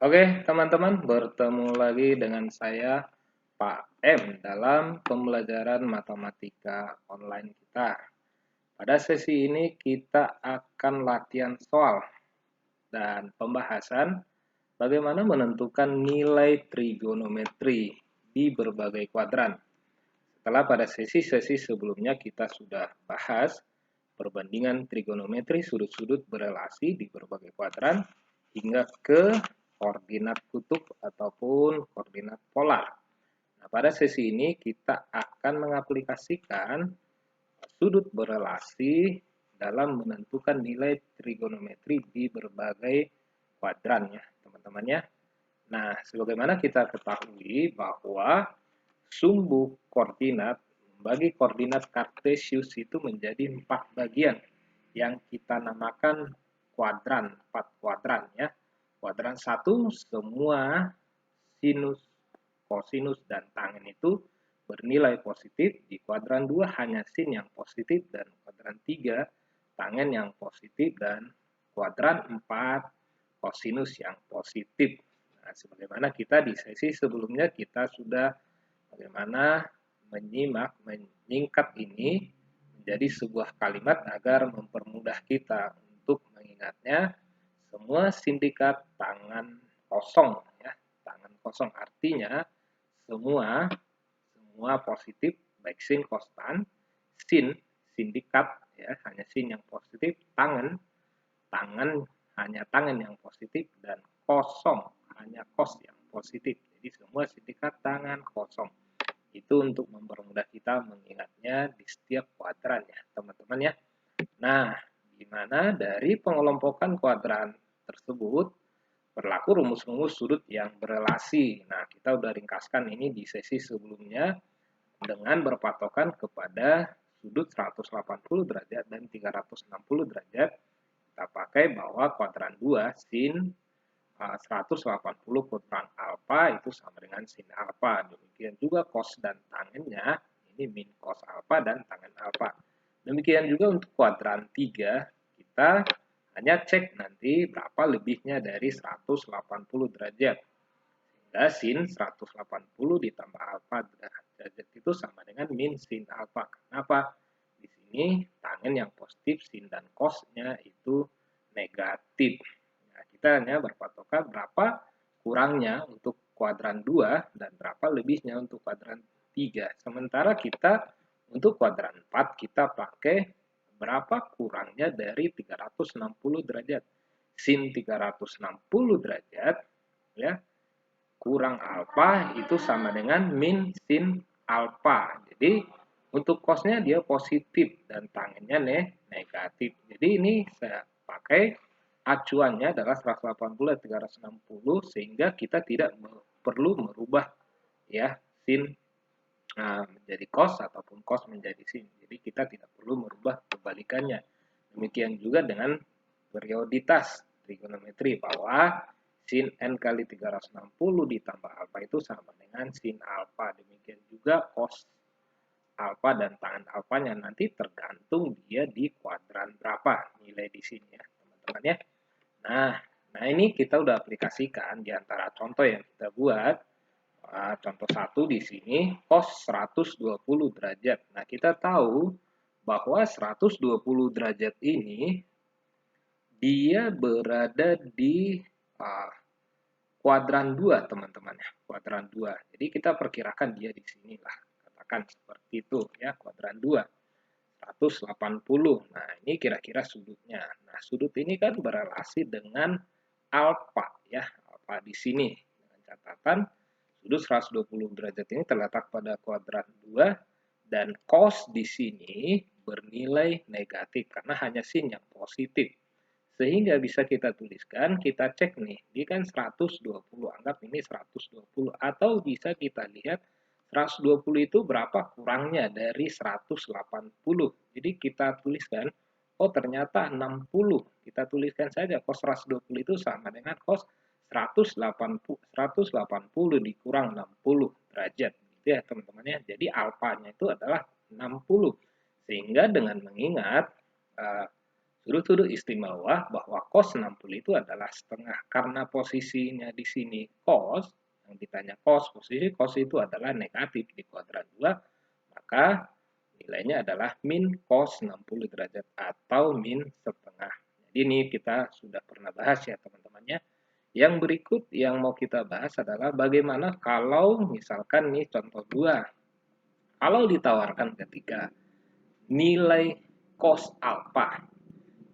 Oke, teman-teman, bertemu lagi dengan saya, Pak M, dalam pembelajaran matematika online kita. Pada sesi ini kita akan latihan soal dan pembahasan bagaimana menentukan nilai trigonometri di berbagai kuadran. Setelah pada sesi-sesi sebelumnya kita sudah bahas perbandingan trigonometri sudut-sudut berelasi di berbagai kuadran hingga ke koordinat kutub ataupun koordinat polar. Nah, pada sesi ini kita akan mengaplikasikan sudut berelasi dalam menentukan nilai trigonometri di berbagai kuadran ya, teman-teman ya. Nah, sebagaimana kita ketahui bahwa sumbu koordinat bagi koordinat kartesius itu menjadi 4 bagian yang kita namakan kuadran, 4 kuadran ya. Kuadran 1 semua sinus, kosinus dan tangen itu bernilai positif, di kuadran 2 hanya sin yang positif dan kuadran 3 tangen yang positif dan kuadran 4 kosinus yang positif. Nah, sebagaimana kita di sesi sebelumnya kita sudah bagaimana menyingkat ini menjadi sebuah kalimat agar mempermudah kita untuk mengingatnya. Semua sindikat tangan kosong ya, tangan kosong artinya semua positif baik sin kostan, sin sindikat ya hanya sin yang positif, tangan hanya tangan yang positif dan kosong hanya kos yang positif. Jadi semua sindikat tangan kosong. Itu untuk mempermudah kita mengingatnya di setiap kuadran ya, teman-teman ya. Nah, di mana dari pengelompokan kuadran tersebut berlaku rumus-rumus sudut yang berelasi. Nah, kita udah ringkaskan ini di sesi sebelumnya dengan berpatokan kepada sudut 180 derajat dan 360 derajat. Kita pakai bahwa kuadran 2 sin 180 kuadran alfa itu sama dengan sin alfa. Demikian juga cos dan tangennya, ini min cos alfa dan tangen alfa. Demikian juga untuk kuadran 3, kita hanya cek nanti berapa lebihnya dari 180 derajat. Sehingga sin 180 ditambah alfa derajat itu sama dengan min sin alfa. Kenapa? Di sini tangen yang positif, sin dan cosnya itu negatif. Kita hanya berpatokan berapa kurangnya untuk kuadran 2 dan berapa lebihnya untuk kuadran 3. Sementara kita untuk kuadran 4 kita pakai berapa kurangnya dari 360 derajat. Sin 360 derajat ya kurang alfa itu sama dengan min sin alfa. Jadi untuk cosnya dia positif dan tangennya negatif. Jadi ini saya pakai acuannya adalah 180 dan 360 sehingga kita tidak perlu merubah ya sin menjadi cos ataupun cos menjadi sin. Jadi kita tidak perlu merubah kebalikannya. Demikian juga dengan perioditas trigonometri bahwa sin n kali 360 ditambah alfa itu sama dengan sin alfa. Demikian juga cos alfa dan tangen alfanya nanti tergantung dia di kuadran berapa nilai di sini ya teman-teman ya. Nah ini kita udah aplikasikan di antara contoh yang kita buat. Contoh 1 di sini cos 120 derajat. Nah, kita tahu bahwa 120 derajat ini dia berada di kuadran 2, teman-teman ya. Kuadran 2. Jadi kita perkirakan dia di sini lah. Katakan seperti itu ya, kuadran 2. 180. Nah, ini kira-kira sudutnya. Nah, sudut ini kan berelasi dengan alfa ya, alfa di sini. Dengan catatan sudut 120 derajat ini terletak pada kuadran 2 dan cos di sini bernilai negatif karena hanya sin yang positif. Sehingga bisa kita tuliskan, kita cek nih, ini kan 120, anggap ini 120 atau bisa kita lihat 120 itu berapa kurangnya dari 180. Jadi kita tuliskan, oh ternyata 60. Kita tuliskan saja cos 120 itu sama dengan cos 180 dikurang 60 derajat. Gitu ya teman-teman ya. Jadi alfanya itu adalah 60. Sehingga dengan mengingat Sudut-sudut istimewa bahwa cos 60 itu adalah setengah. Karena posisinya di sini cos, yang ditanya cos, posisi cos itu adalah negatif di kuadran 2, maka nilainya adalah min cos 60 derajat atau min setengah. Jadi ini kita sudah pernah bahas ya teman-temannya. Yang berikut yang mau kita bahas adalah bagaimana kalau misalkan nih contoh 2. Kalau ditawarkan ketika nilai cos alfa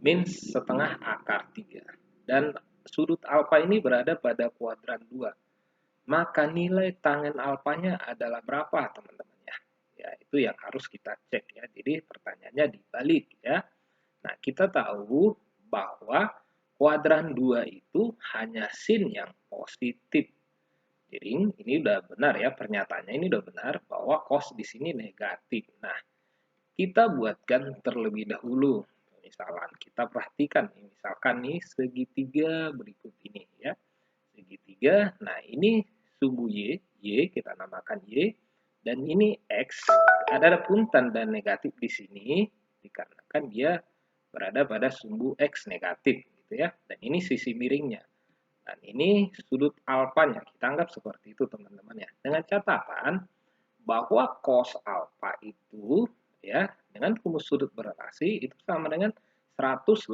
min setengah akar 3 dan sudut alfa ini berada pada kuadran 2, maka nilai tangen alfanya adalah berapa teman-teman ya? Ya, itu yang harus kita cek ya. Jadi pertanyaannya dibalik ya. Nah, kita tahu bahwa kuadran 2 itu hanya sin yang positif. Jadi ini udah benar ya, pernyataannya ini udah benar bahwa cos di sini negatif. Nah, kita buatkan terlebih dahulu. Misalkan kita perhatikan, misalkan nih segitiga berikut ini ya. Segitiga, nah ini sumbu Y kita namakan Y, dan ini X, ada pun tanda negatif di sini, dikarenakan dia berada pada sumbu X negatif, gitu ya. Dan ini sisi miringnya. Dan ini sudut alfanya, kita anggap seperti itu teman-teman ya. Dengan catatan bahwa cos alfa itu ya dengan rumus sudut berelasi itu sama dengan 180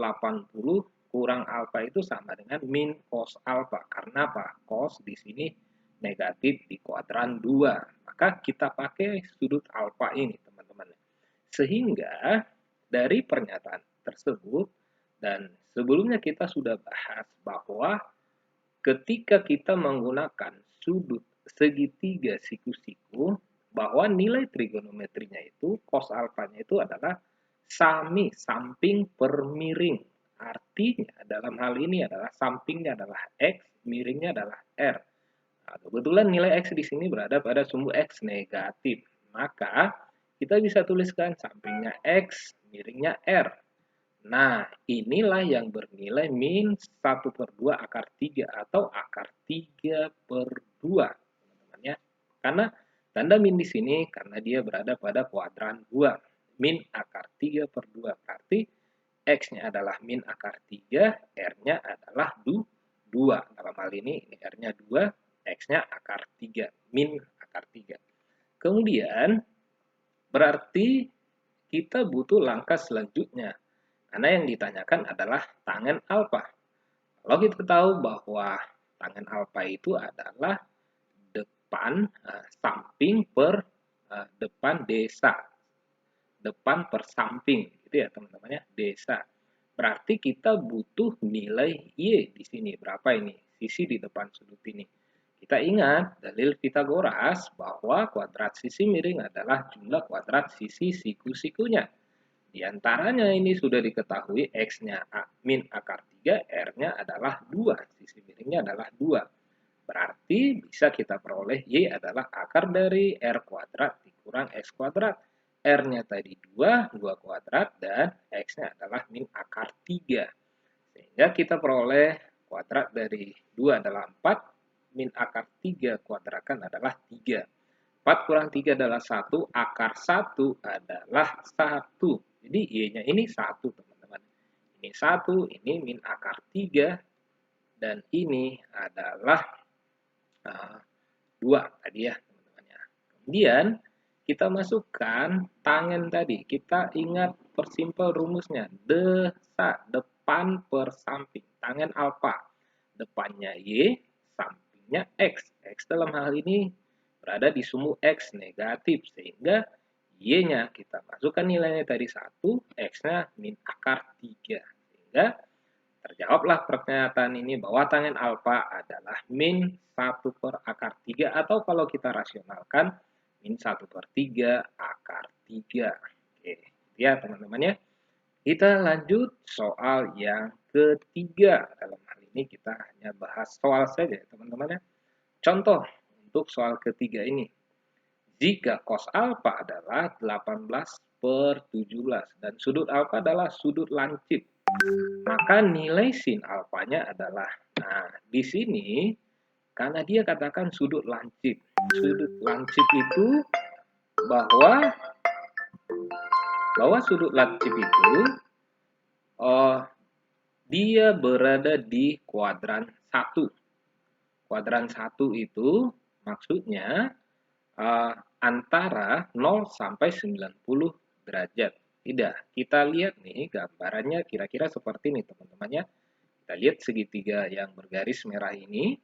kurang alfa itu sama dengan min cos alfa. Karena apa? Cos di sini negatif di kuadran 2. Maka kita pakai sudut alfa ini, teman-teman. Sehingga dari pernyataan tersebut dan sebelumnya kita sudah bahas bahwa ketika kita menggunakan sudut segitiga siku-siku, bahwa nilai trigonometrinya itu cos alfanya itu adalah sami samping per miring. Artinya dalam hal ini adalah sampingnya adalah X, miringnya adalah R. Nah, kebetulan nilai X di sini berada pada sumbu X negatif. Maka kita bisa tuliskan sampingnya X, miringnya R. Nah, inilah yang bernilai min 1/2 akar 3 atau akar 3/2, teman-teman ya. Karena tanda min di sini karena dia berada pada kuadran 2. Min akar 3/2 berarti X-nya adalah min akar 3, R-nya adalah 2. Dalam hal ini R-nya 2, X-nya akar 3, min akar 3. Kemudian berarti kita butuh langkah selanjutnya. Karena yang ditanyakan adalah tangen alfa. Kalau kita tahu bahwa tangen alfa itu adalah depan samping per depan desa. Depan per samping, gitu ya teman-teman ya, desa. Berarti kita butuh nilai Y di sini. Berapa ini? Sisi di depan sudut ini. Kita ingat dalil Pitagoras bahwa kuadrat sisi miring adalah jumlah kuadrat sisi siku-sikunya. Di antaranya ini sudah diketahui X-nya min akar 3, R-nya adalah 2, sisi miringnya adalah 2. Berarti bisa kita peroleh Y adalah akar dari R kuadrat dikurang X kuadrat. R-nya tadi 2, 2 kuadrat, dan X-nya adalah min akar 3. Sehingga kita peroleh kuadrat dari 2 adalah 4, min akar 3 kuadrakan adalah 3. 4 kurang 3 adalah 1, akar 1 adalah 1. Jadi Y-nya ini 1, teman-teman. Ini 1, ini min akar 3, dan ini adalah 2 tadi ya, teman-teman ya. Kemudian kita masukkan tangen tadi. Kita ingat persimpel rumusnya. Desa, depan per samping. Tangen alfa. Depannya Y, sampingnya X. X dalam hal ini berada di sumbu X negatif, sehingga Y-nya kita masukkan nilainya tadi 1, X-nya min akar 3. Sehingga terjawablah pernyataan ini bahwa tangen alfa adalah min 1 per akar 3, atau kalau kita rasionalkan, min 1/3 akar 3. Oke, ya teman-teman ya. Kita lanjut soal yang ketiga. Dalam hal ini kita hanya bahas soal saja teman-teman ya. Contoh untuk soal ketiga ini. Jika cos alfa adalah 18/17 dan sudut alfa adalah sudut lancip, maka nilai sin alfanya adalah, nah di sini karena dia katakan sudut lancip. Sudut lancip itu bahwa sudut lancip itu Oh, dia berada di kuadran 1. Kuadran 1 itu maksudnya antara 0 sampai 90 derajat. Tidak, kita lihat nih gambarannya kira-kira seperti ini teman-teman ya. Kita lihat segitiga yang bergaris merah ini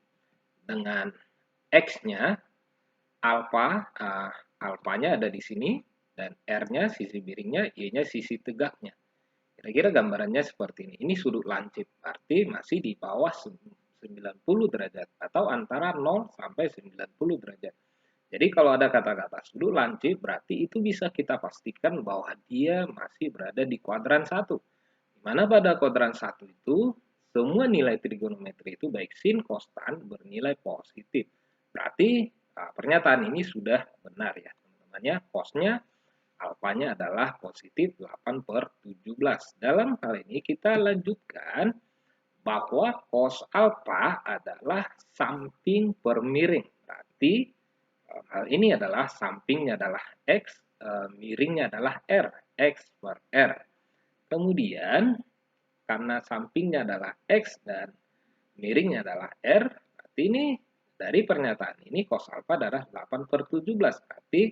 dengan X-nya, alfa, alfanya ada di sini, dan R-nya sisi miringnya, Y-nya sisi tegaknya. Kira-kira gambarannya seperti ini. Ini sudut lancip, arti masih di bawah 90 derajat atau antara 0 sampai 90 derajat. Jadi kalau ada kata-kata sudut lancip berarti itu bisa kita pastikan bahwa dia masih berada di kuadran 1. Di mana pada kuadran 1 itu semua nilai trigonometri itu baik sin, cos, tan bernilai positif. Berarti pernyataan ini sudah benar ya teman-teman ya. Cosnya alfanya adalah positif 8/17. Dalam hal ini kita lanjutkan bahwa cos alfa adalah samping per miring. Berarti hal ini adalah sampingnya adalah X, miringnya adalah R, X per R. Kemudian, karena sampingnya adalah X dan miringnya adalah R, berarti ini dari pernyataan ini cos alfa adalah 8/17. Berarti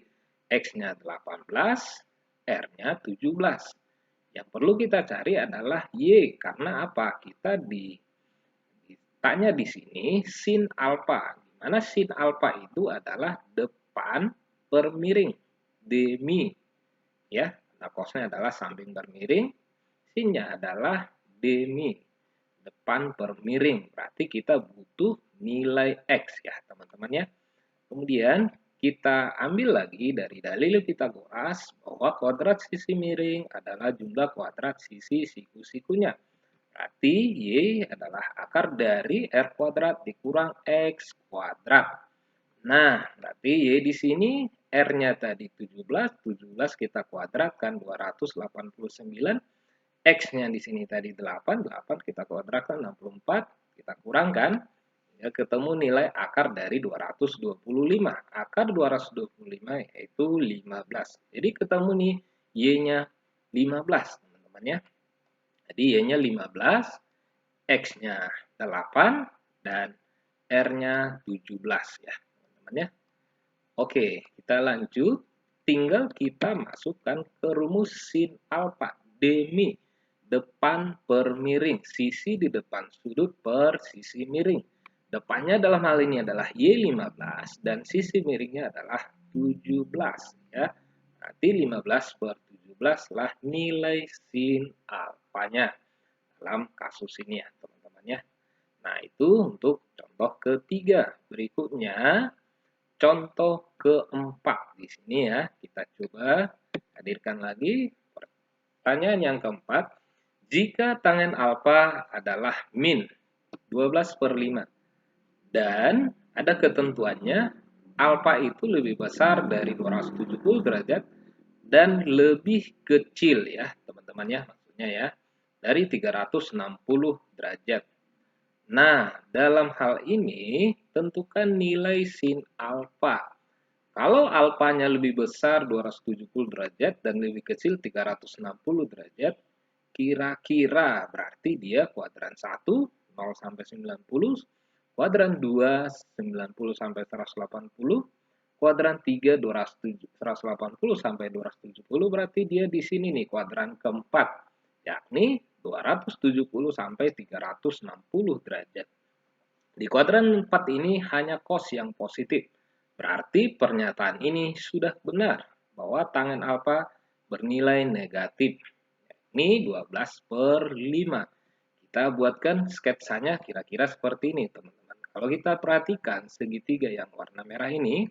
X-nya 18, R-nya 17. Yang perlu kita cari adalah Y, karena apa? Kita ditanya di sini sin alfa, di mana sin alfa itu adalah depan per miring, demi, ya. Nah, cosnya adalah samping per miring, sinnya adalah demi, depan per miring. Berarti kita butuh nilai X ya, teman-teman ya. Kemudian kita ambil lagi dari dalil Pitagoras bahwa kuadrat sisi miring adalah jumlah kuadrat sisi siku-sikunya. Berarti Y adalah akar dari R kuadrat dikurang X kuadrat. Nah, berarti Y di sini R-nya tadi 17, 17 kita kuadratkan 289, X-nya di sini tadi 8, 8 kita kuadratkan 64, kita kurangkan, ya ketemu nilai akar dari 225. Akar 225 yaitu 15. Jadi ketemu nih Y-nya 15, teman-teman ya. Jadi Y-nya 15, X-nya 8, dan R-nya 17 ya, teman-teman ya. Oke, kita lanjut. Tinggal kita masukkan ke rumus sin alfa demi depan per miring, sisi di depan sudut per sisi miring. Depannya dalam hal ini adalah Y15 dan sisi miringnya adalah 17 ya. Berarti 15/17 lah nilai sin alfanya dalam kasus ini ya, teman-teman ya. Nah, itu untuk contoh ketiga. Berikutnya contoh keempat. Di sini ya, kita coba hadirkan lagi pertanyaan yang keempat. Jika tangen alfa adalah min 12/5 dan ada ketentuannya alfa itu lebih besar dari 270 derajat dan lebih kecil ya, teman-teman ya, maksudnya ya, dari 360 derajat. Nah, dalam hal ini tentukan nilai sin alfa. Kalau alfanya lebih besar 270 derajat dan lebih kecil 360 derajat, kira-kira berarti dia kuadran 1, 0 sampai 90, kuadran 2, 90 sampai 180, kuadran 3, 180 sampai 270, berarti dia di sini nih kuadran keempat, yakni 270 sampai 360 derajat. Di kuadran 4 ini hanya cos yang positif. Berarti pernyataan ini sudah benar bahwa tangen alfa bernilai negatif. Ini 12/5. Kita buatkan sketsanya kira-kira seperti ini, teman-teman. Kalau kita perhatikan segitiga yang warna merah ini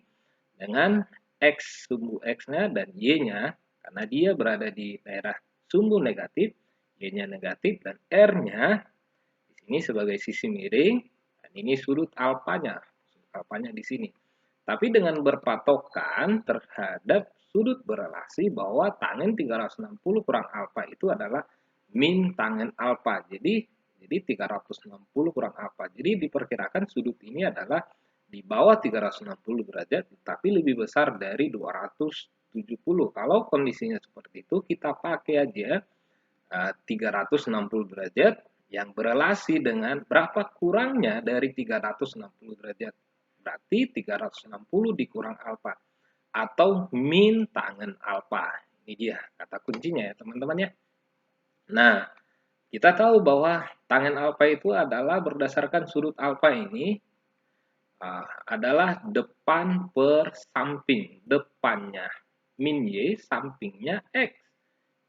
dengan X sumbu X-nya dan Y-nya, karena dia berada di daerah sumbu negatif, Y-nya negatif dan R-nya di sini sebagai sisi miring, dan ini sudut alfanya di sini. Tapi dengan berpatokan terhadap sudut berelasi bahwa tangen 360 kurang alfa itu adalah min tangen alfa. Jadi 360 kurang alfa. Jadi diperkirakan sudut ini adalah di bawah 360 derajat tapi lebih besar dari 270. Kalau kondisinya seperti itu kita pakai aja 360 derajat yang berelasi dengan berapa kurangnya dari 360 derajat. Berarti 360 dikurang alfa atau min tangen alfa. Ini dia kata kuncinya ya teman-teman ya. Nah, kita tahu bahwa tangen alfa itu adalah berdasarkan sudut alfa ini adalah depan per samping. Depannya min Y, sampingnya X.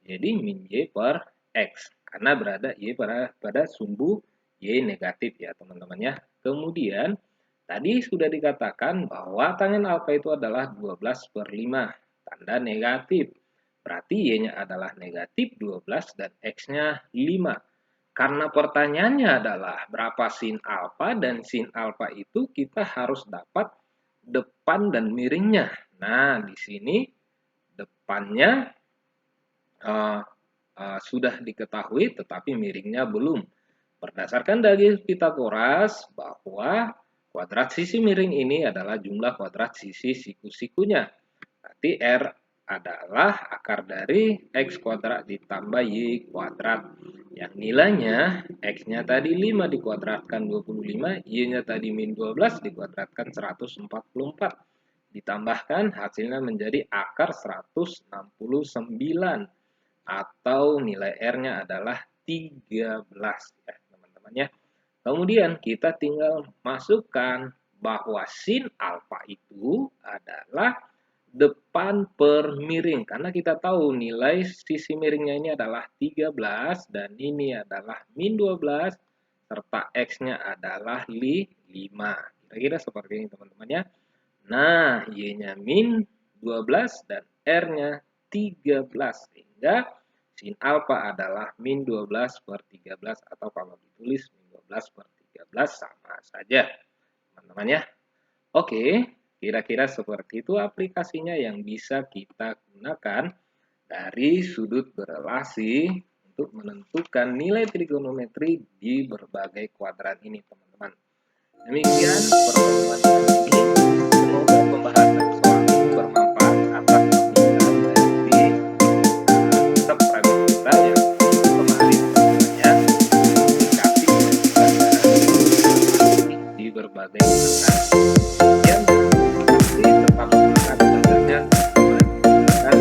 Jadi min Y per X. Karena berada Y pada sumbu Y negatif ya teman-teman ya. Kemudian tadi sudah dikatakan bahwa tangen alfa itu adalah 12 per 5. Tanda negatif. Berarti Y-nya adalah negatif 12 dan X-nya 5. Karena pertanyaannya adalah berapa sin alfa, dan sin alfa itu kita harus dapat depan dan miringnya. Nah, di sini depannya sudah diketahui tetapi miringnya belum. Berdasarkan dari Pitagoras bahwa kuadrat sisi miring ini adalah jumlah kuadrat sisi siku-sikunya. Berarti R adalah akar dari X kuadrat ditambah Y kuadrat. Yang nilainya X-nya tadi 5 dikuadratkan 25, Y-nya tadi min 12 dikuadratkan 144. Ditambahkan hasilnya menjadi akar 169 atau nilai R-nya adalah 13 ya teman-teman ya. Kemudian kita tinggal masukkan bahwa sin alfa itu adalah depan per miring, karena kita tahu nilai sisi miringnya ini adalah 13 dan ini adalah min 12 serta X-nya adalah 5. Kira-kira seperti ini teman-teman ya. Nah, Y-nya min 12 dan R-nya 13 sehingga sin alfa adalah min 12 per 13 atau kalau ditulis min 12 per 13 sama saja teman-teman ya. Oke. Kira-kira seperti itu aplikasinya yang bisa kita gunakan dari sudut berelasi untuk menentukan nilai trigonometri di berbagai kuadran ini, teman-teman. Demikian pertemuan kali ini. Semoga pembahasan soal ini bermanfaat atas pemikiran dari subscriber kita yang kemarin sebenarnya dikasih di berbagai kuadran. Tetap semangat belajarnya, menggunakan